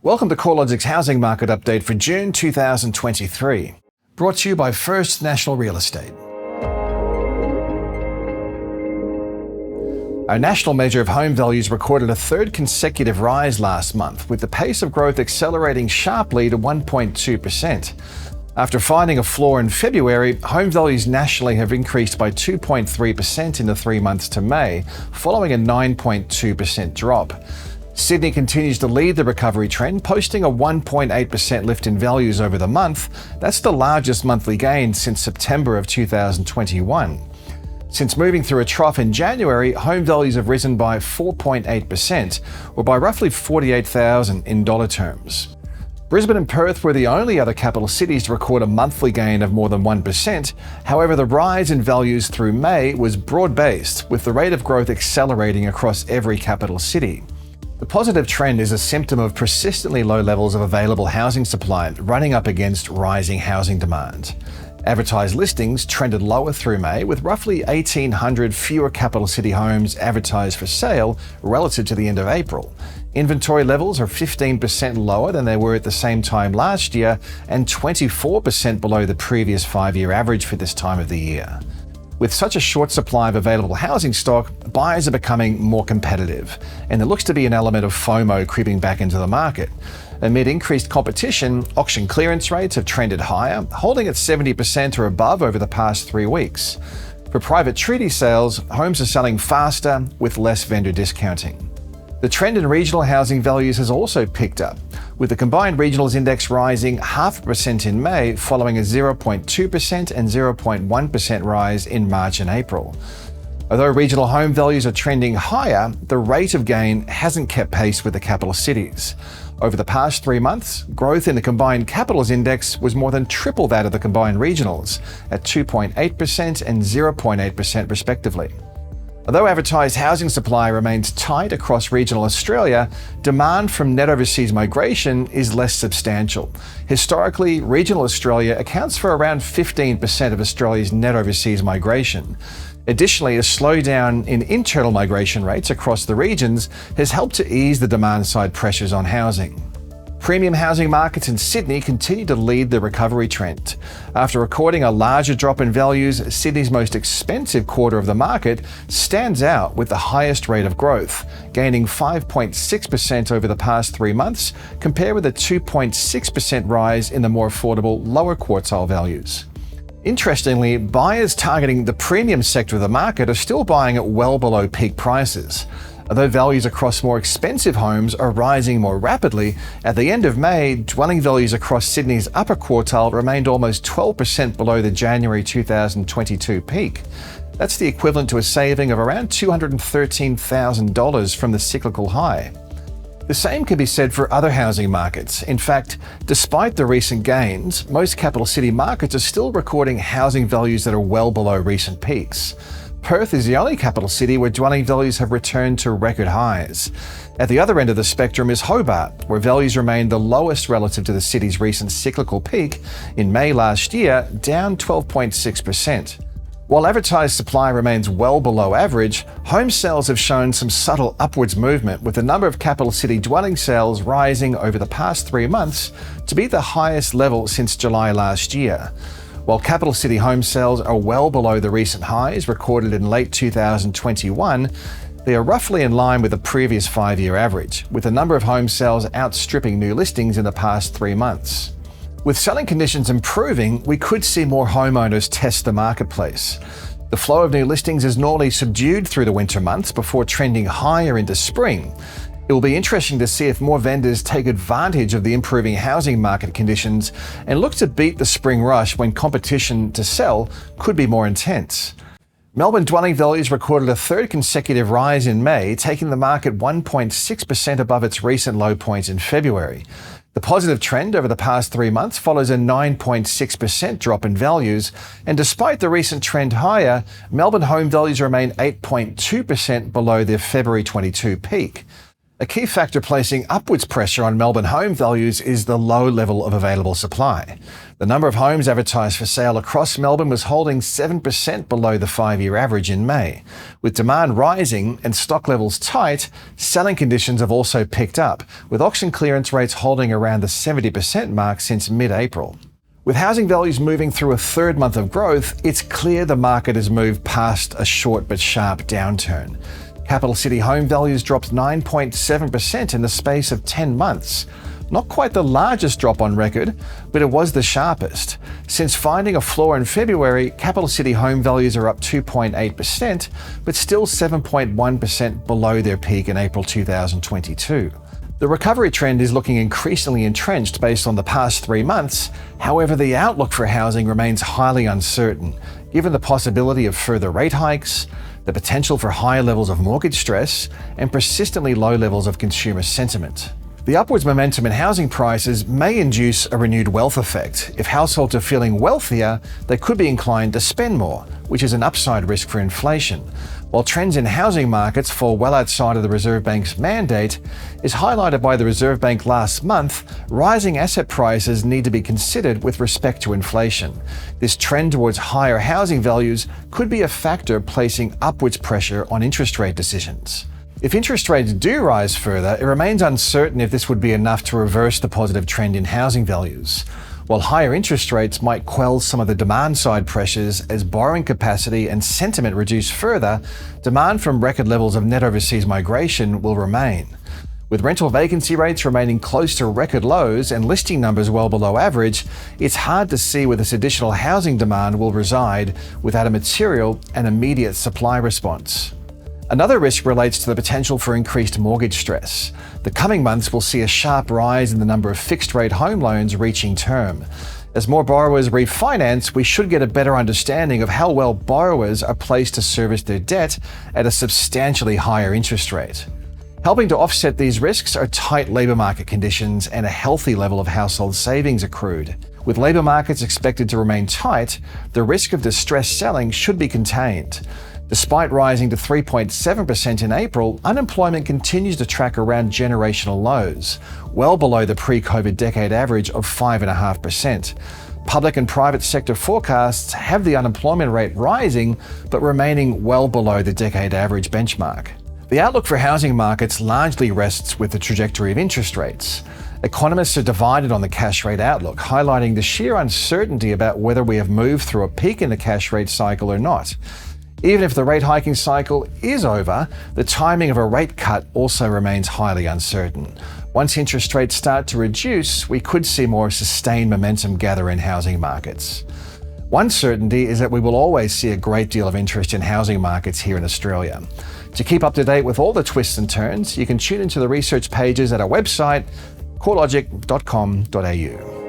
Welcome to CoreLogic's housing market update for June 2023, brought to you by First National Real Estate. Our national measure of home values recorded a third consecutive rise last month, with the pace of growth accelerating sharply to 1.2%. After finding a floor in February, home values nationally have increased by 2.3% in the 3 months to May, following a 9.2% drop. Sydney continues to lead the recovery trend, posting a 1.8% lift in values over the month. That's the largest monthly gain since September of 2021. Since moving through a trough in January, home values have risen by 4.8%, or by roughly $48,000 in dollar terms. Brisbane and Perth were the only other capital cities to record a monthly gain of more than 1%. However, the rise in values through May was broad-based, with the rate of growth accelerating across every capital city. The positive trend is a symptom of persistently low levels of available housing supply running up against rising housing demand. Advertised listings trended lower through May, with roughly 1,800 fewer capital city homes advertised for sale relative to the end of April. Inventory levels are 15% lower than they were at the same time last year and 24% below the previous 5-year average for this time of the year. With such a short supply of available housing stock, buyers are becoming more competitive, and there looks to be an element of FOMO creeping back into the market. Amid increased competition, auction clearance rates have trended higher, holding at 70% or above over the past 3 weeks. For private treaty sales, homes are selling faster with less vendor discounting. The trend in regional housing values has also picked up, with the combined regionals index rising 0.5% in May, following a 0.2% and 0.1% rise in March and April. Although regional home values are trending higher, the rate of gain hasn't kept pace with the capital cities. Over the past 3 months, growth in the combined capitals index was more than triple that of the combined regionals, at 2.8% and 0.8% respectively. Although advertised housing supply remains tight across regional Australia, demand from net overseas migration is less substantial. Historically, regional Australia accounts for around 15% of Australia's net overseas migration. Additionally, a slowdown in internal migration rates across the regions has helped to ease the demand-side pressures on housing. Premium housing markets in Sydney continue to lead the recovery trend. After recording a larger drop in values, Sydney's most expensive quarter of the market stands out with the highest rate of growth, gaining 5.6% over the past 3 months, compared with a 2.6% rise in the more affordable lower quartile values. Interestingly, buyers targeting the premium sector of the market are still buying at well below peak prices. Although values across more expensive homes are rising more rapidly, at the end of May, dwelling values across Sydney's upper quartile remained almost 12% below the January 2022 peak. That's the equivalent to a saving of around $213,000 from the cyclical high. The same can be said for other housing markets. In fact, despite the recent gains, most capital city markets are still recording housing values that are well below recent peaks. Perth is the only capital city where dwelling values have returned to record highs. At the other end of the spectrum is Hobart, where values remain the lowest relative to the city's recent cyclical peak in May last year, down 12.6%. While advertised supply remains well below average, home sales have shown some subtle upwards movement, with the number of capital city dwelling sales rising over the past 3 months to be the highest level since July last year. While capital city home sales are well below the recent highs recorded in late 2021, they are roughly in line with the previous 5-year average, with the number of home sales outstripping new listings in the past 3 months. With selling conditions improving, we could see more homeowners test the marketplace. The flow of new listings is normally subdued through the winter months before trending higher into spring. It will be interesting to see if more vendors take advantage of the improving housing market conditions and look to beat the spring rush when competition to sell could be more intense. Melbourne dwelling values recorded a third consecutive rise in May, taking the market 1.6% above its recent low point in February. The positive trend over the past 3 months follows a 9.6% drop in values, and despite the recent trend higher, Melbourne home values remain 8.2% below their February 22 peak. A key factor placing upwards pressure on Melbourne home values is the low level of available supply. The number of homes advertised for sale across Melbourne was holding 7% below the 5-year average in May. With demand rising and stock levels tight, selling conditions have also picked up, with auction clearance rates holding around the 70% mark since mid-April. With housing values moving through a third month of growth, it's clear the market has moved past a short but sharp downturn. Capital City home values dropped 9.7% in the space of 10 months. Not quite the largest drop on record, but it was the sharpest. Since finding a floor in February, Capital City home values are up 2.8%, but still 7.1% below their peak in April 2022. The recovery trend is looking increasingly entrenched based on the past 3 months. However, the outlook for housing remains highly uncertain, given the possibility of further rate hikes, the potential for higher levels of mortgage stress, and persistently low levels of consumer sentiment. The upwards momentum in housing prices may induce a renewed wealth effect. If households are feeling wealthier, they could be inclined to spend more, which is an upside risk for inflation. While trends in housing markets fall well outside of the Reserve Bank's mandate, is highlighted by the Reserve Bank last month, rising asset prices need to be considered with respect to inflation. This trend towards higher housing values could be a factor placing upwards pressure on interest rate decisions. If interest rates do rise further, it remains uncertain if this would be enough to reverse the positive trend in housing values. While higher interest rates might quell some of the demand-side pressures as borrowing capacity and sentiment reduce further, demand from record levels of net overseas migration will remain. With rental vacancy rates remaining close to record lows and listing numbers well below average, it's hard to see where this additional housing demand will reside without a material and immediate supply response. Another risk relates to the potential for increased mortgage stress. The coming months will see a sharp rise in the number of fixed-rate home loans reaching term. As more borrowers refinance, we should get a better understanding of how well borrowers are placed to service their debt at a substantially higher interest rate. Helping to offset these risks are tight labour market conditions and a healthy level of household savings accrued. With labour markets expected to remain tight, the risk of distressed selling should be contained. Despite rising to 3.7% in April, unemployment continues to track around generational lows, well below the pre-COVID decade average of 5.5%. Public and private sector forecasts have the unemployment rate rising, but remaining well below the decade average benchmark. The outlook for housing markets largely rests with the trajectory of interest rates. Economists are divided on the cash rate outlook, highlighting the sheer uncertainty about whether we have moved through a peak in the cash rate cycle or not. Even if the rate hiking cycle is over, the timing of a rate cut also remains highly uncertain. Once interest rates start to reduce, we could see more sustained momentum gather in housing markets. One certainty is that we will always see a great deal of interest in housing markets here in Australia. To keep up to date with all the twists and turns, you can tune into the research pages at our website, corelogic.com.au.